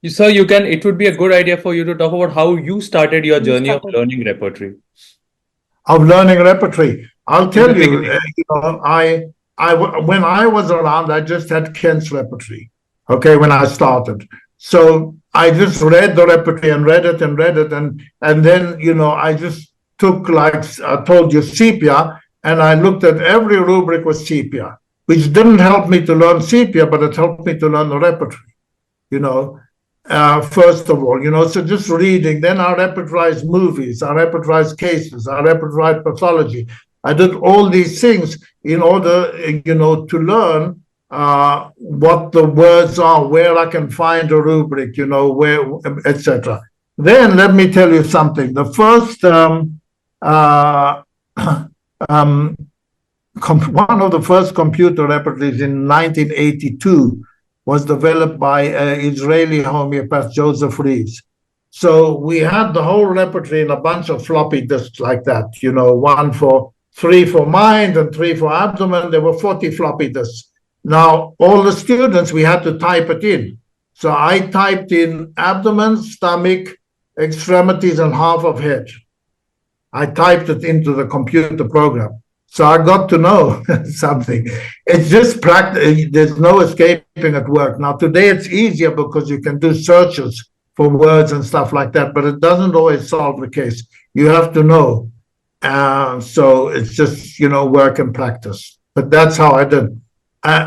Sir, it would be a good idea for you to talk about how you started your journey of learning repertory. Of learning repertory. I'll In the tell you, beginning. when I was around, I just had Kent's repertory, okay, when I started. So I just read the repertory and read it and read it. And then, I just took, like I told you, sepia, and I looked at every rubric with sepia, which didn't help me to learn sepia, but it helped me to learn the repertory, you know. First of all, so just reading. Then I repertorized movies, I repertorized cases, I repertorized pathology. I did all these things in order, to learn what the words are, where I can find a rubric, where, etc. Then let me tell you something. The first one of the first computer repertories in 1982 was developed by Israeli homeopath Joseph Reeves. So we had the whole repertory in a bunch of floppy disks like that, three for mind and 3 for abdomen. There were 40 floppy disks. Now, all the students, we had to type it in. So I typed in abdomen, stomach, extremities, and half of head. I typed it into the computer program. So I got to know something. It's just practice. There's no escaping at work. Now, today it's easier because you can do searches for words and stuff like that, but it doesn't always solve the case. You have to know. So it's just, work and practice. But that's how I did.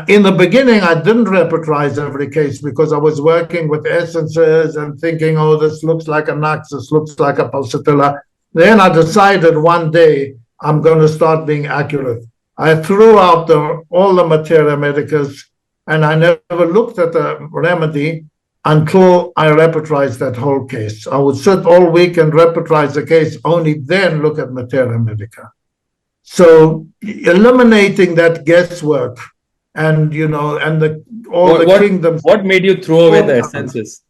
In the beginning, I didn't repertorize every case because I was working with essences and thinking, oh, this looks like a nux, this looks like a pulsatilla. Then I decided one day, I'm going to start being accurate. I threw out all the materia medicas, and I never looked at the remedy until I repertorized that whole case. I would sit all week and repertorize the case, only then look at materia medica. So eliminating that guesswork and, and the kingdoms. What made you throw away the essences,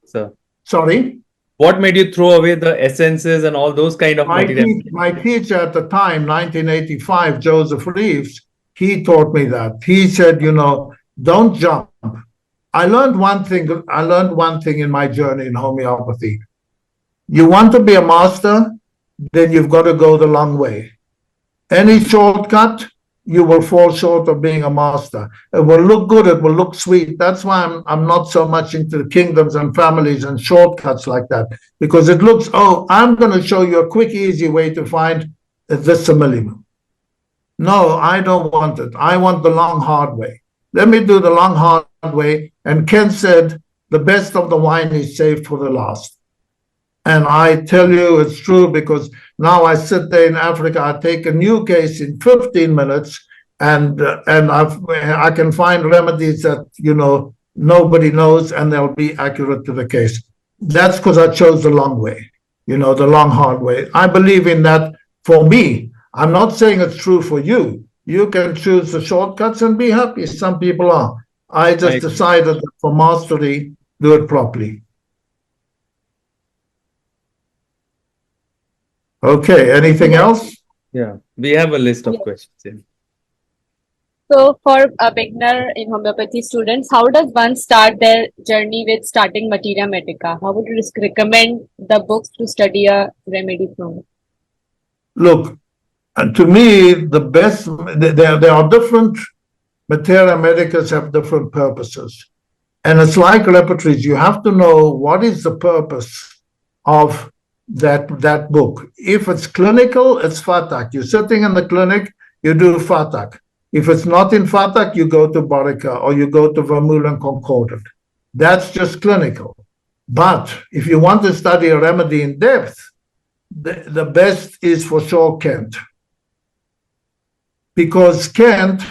sir? Sorry? What made you throw away the essences and all those kind of material? My teacher at the time, 1985, Joseph Reeves, he taught me that. He said, don't jump. I learned one thing in my journey in homeopathy. You want to be a master, then you've got to go the long way. Any shortcut, you will fall short of being a master. It will look good, it will look sweet. That's why I'm not so much into the kingdoms and families and shortcuts like that, because it looks, I'm going to show you a quick, easy way to find this simillimum. No, I don't want it. I want the long, hard way. Let me do the long, hard way. And Ken said, the best of the wine is saved for the last. And I tell you, it's true, because now I sit there in Africa, I take a new case in 15 minutes, and I can find remedies that, nobody knows, and they'll be accurate to the case. That's because I chose the long way, the long, hard way. I believe in that for me. I'm not saying it's true for you. You can choose the shortcuts and be happy. Some people are. I just decided that for mastery, do it properly. Okay, anything else? Yeah, we have a list of questions. Yeah. So for a beginner in homeopathy students, how does one start their journey with starting materia medica? How would you recommend the books to study a remedy from? Look, to me, the best, there are different materia medicas have different purposes. And it's like repertories. You have to know what is the purpose of that book. If it's clinical, it's Fatak. You're sitting in the clinic, you do Fatak. If it's not in Fatak, you go to Barica or you go to Vermeulen Concordant. That's just clinical. But if you want to study a remedy in depth, the best is for sure Kent. Because Kent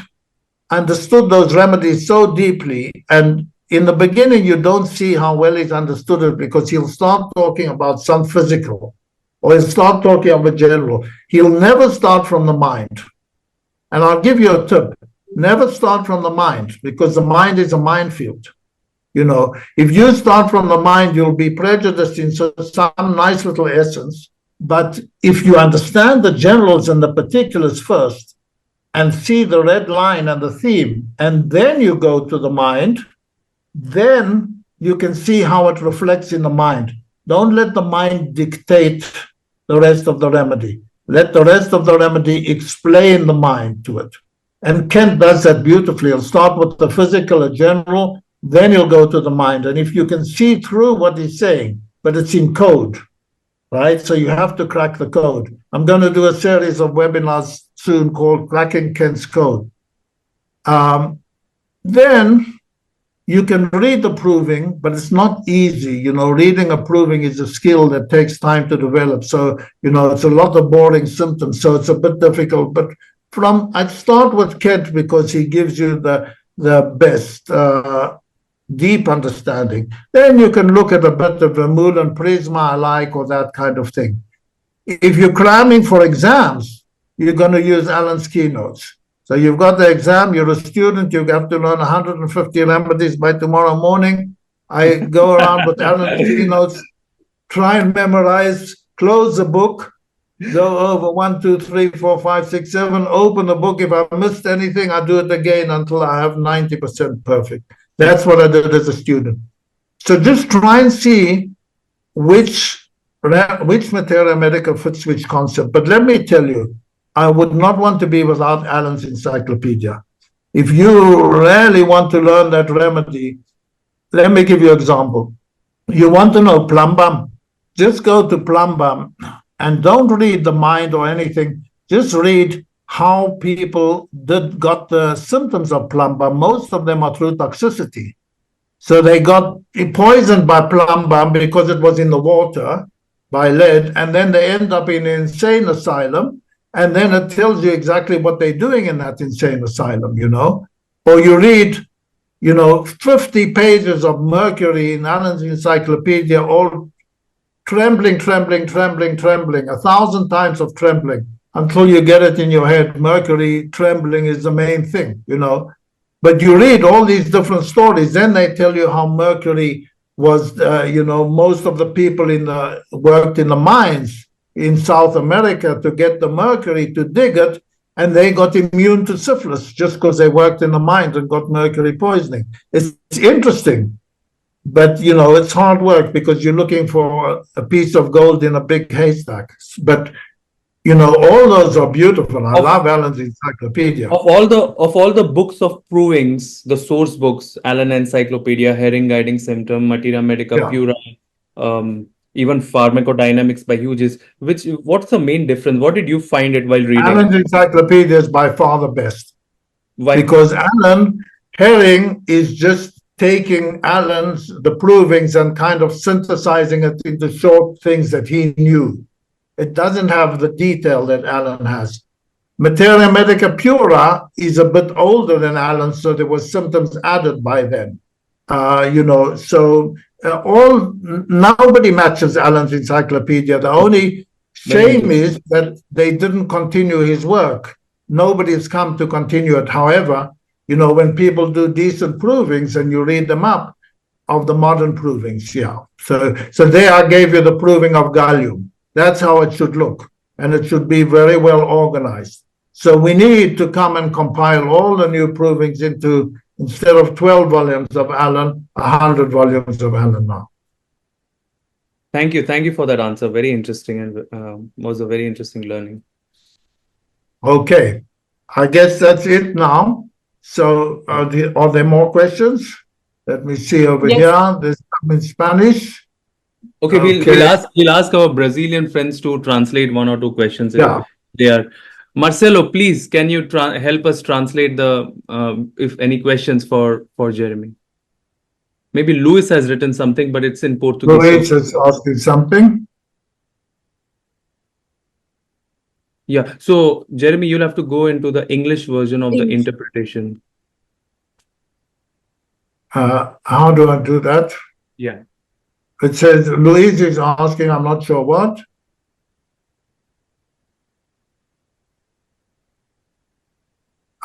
understood those remedies so deeply, and in the beginning, you don't see how well he's understood it, because he'll start talking about some physical, or he'll start talking about general. He'll never start from the mind. And I'll give you a tip. Never start from the mind, because the mind is a minefield. If you start from the mind, you'll be prejudiced in some nice little essence. But if you understand the generals and the particulars first, and see the red line and the theme, and then you go to the mind, then you can see how it reflects in the mind. Don't let the mind dictate the rest of the remedy. Let the rest of the remedy explain the mind to it. And Kent does that beautifully. He'll start with the physical, a general, then he'll go to the mind. And if you can see through what he's saying, but it's in code, right? So you have to crack the code. I'm going to do a series of webinars soon called Cracking Kent's Code. Then you can read the proving, but it's not easy. You know, reading a proving is a skill that takes time to develop. So, you know, it's a lot of boring symptoms. So it's a bit difficult. But I'd start with Kent because he gives you the best deep understanding. Then you can look at a bit of Vermeulen Prisma I like, or that kind of thing. If you're cramming for exams, you're going to use Alan's keynotes. So you've got the exam, you're a student, you have to learn 150 remedies by tomorrow morning. I go around with Alan's keynotes, try and memorize, close the book, go over 1, 2, 3, 4, 5, 6, 7, open the book. If I missed anything, I do it again until I have 90% perfect. That's what I did as a student. So just try and see which materia medica fits which concept. But let me tell you, I would not want to be without Alan's encyclopedia. If you really want to learn that remedy, let me give you an example. You want to know plumbum, just go to plumbum and don't read the mind or anything. Just read how people got the symptoms of plumbum. Most of them are through toxicity. So they got poisoned by plumbum because it was in the water, by lead, and then they end up in an insane asylum. And then it tells you exactly what they're doing in that insane asylum, you know. Or you read, 50 pages of mercury in Alan's encyclopedia, all trembling, 1,000 times of trembling, until you get it in your head. Mercury trembling is the main thing, you know. But you read all these different stories, then they tell you how mercury was, most of the people worked in the mines in South America to get the mercury to dig it, and they got immune to syphilis just because they worked in the mines and got mercury poisoning. It's interesting, but it's hard work because you're looking for a piece of gold in a big haystack. But all those are beautiful. I love Alan's encyclopedia. Of all the books of provings, the source books, Alan Encyclopedia, Herring Guiding Symptom, Materia Medica Pura, even Pharmacodynamics by Hughes, what's the main difference? What did you find it while reading? Alan's encyclopedia is by far the best. Why? Because Herring is just taking the provings and kind of synthesizing it into short things that he knew. It doesn't have the detail that Alan has. Materia Medica Pura is a bit older than Alan, so there was symptoms added by then. Nobody matches Alan's encyclopedia. The only shame is that they didn't continue his work. Nobody has come to continue it. However, when people do decent provings and you read them up of the modern provings, So there I gave you the proving of gallium. That's how it should look, and it should be very well organized. So we need to come and compile all the new provings into, instead of 12 volumes of Alan, 100 volumes of Alan now. Thank you for that answer. Very interesting, and was a very interesting learning. Okay, I guess that's it now. So are there more questions? Let me see over here. There's some in Spanish. Okay, we'll ask our Brazilian friends to translate one or two questions. There. Marcelo, please, can you help us translate if any questions for Jeremy? Maybe Luis has written something, but it's in Portuguese. Luis is asking something. Yeah. So, Jeremy, you'll have to go into the English version of the interpretation. How do I do that? Yeah. It says Luis is asking, I'm not sure what.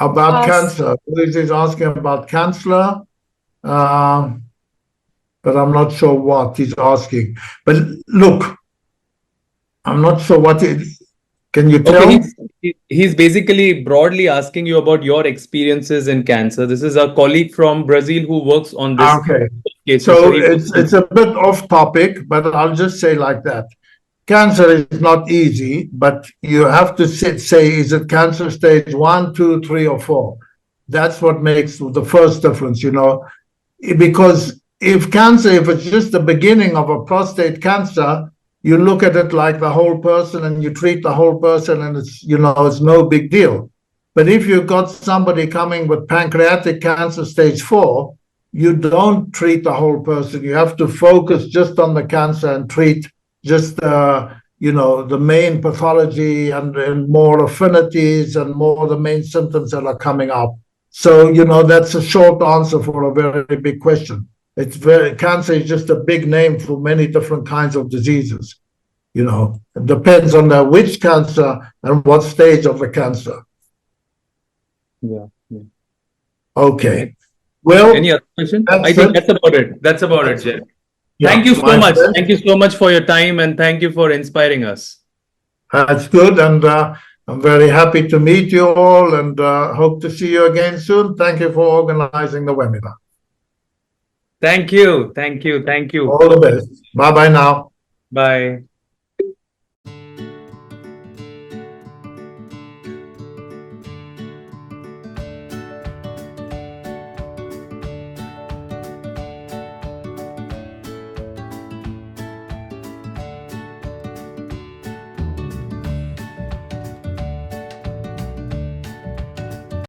About cancer. Luis is asking about cancer, but I'm not sure what he's asking. But look, I'm not sure what it. Can you tell? Okay, he's basically broadly asking you about your experiences in cancer. This is a colleague from Brazil who works on this Okay. case. So it's a bit off topic, but I'll just say like that. Cancer is not easy, but you have to say, is it cancer stage 1, 2, 3, or 4? That's what makes the first difference, because if it's just the beginning of a prostate cancer, you look at it like the whole person and you treat the whole person and it's no big deal. But if you've got somebody coming with pancreatic cancer stage 4, you don't treat the whole person. You have to focus just on the cancer and treat just the main pathology and more affinities and more the main symptoms that are coming up. So, that's a short answer for a very big question. Cancer is just a big name for many different kinds of diseases. It depends on which cancer and what stage of the cancer. Yeah. Okay. Well, any other question? I think that's about it. That's about it, Sherr. Yeah, thank you so much. Thank you so much for your time and thank you for inspiring us. That's good. And I'm very happy to meet you all and hope to see you again soon. Thank you for organizing the webinar. Thank you. Thank you. Thank you. All the best. Bye-bye now. Bye.